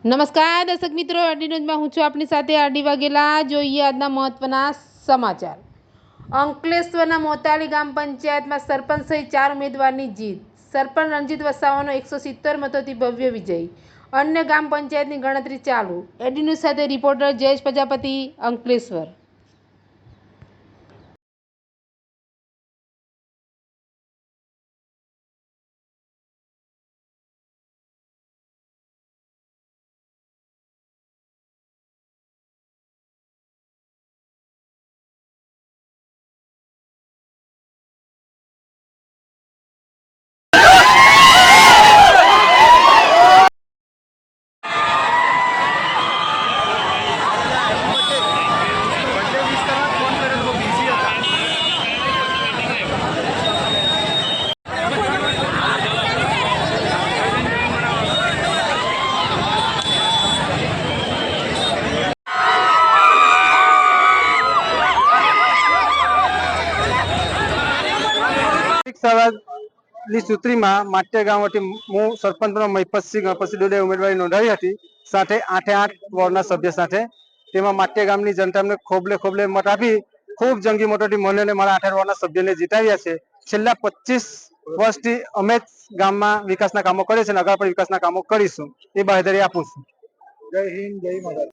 નમસ્કાર દર્શક મિત્રો, આરડી ન્યૂઝમાં હું છું આપની સાથે આરડી વાઘેલા। જોઈએ આજના મહત્વના સમાચાર। અંકલેશ્વરના મોતાળી ગામ પંચાયતમાં સરપંચ સહિત 4 ઉમેદવારની જીત। સરપંચ રણજીત વસાવાનો 170 મતોથી ભવ્ય વિજય। અન્ય ગામ પંચાયતની ગણતરી ચાલુ। આરડી ન્યૂઝ સાથે રિપોર્ટર જયેશ પ્રજાપતિ, અંકલેશ્વર। ની સૂત્રીમાં માટ્યા ગામથી હું સરપંચનો મહિપતસિંહ ગણપતસિંહ ડોડિયાએ ઉમેદવારી નોંધાવી હતી। સાથે 8 વોર્ડના સભ્ય સાથે તેમાં માટ્યા ગામની જનતાને ખોબલે મત આપી ખૂબ જંગી મતોથી મને અને મારા 8 વોર્ડના સભ્યને જીતાવ્યા છે। છેલ્લા 25 વર્ષથી અમે ગામમાં વિકાસના કામો કરીએ છીએ અને આગળ પણ વિકાસના કામો કરીશું, એ બાંહેધરી આપું છું। જય હિન્દ, જય માતા।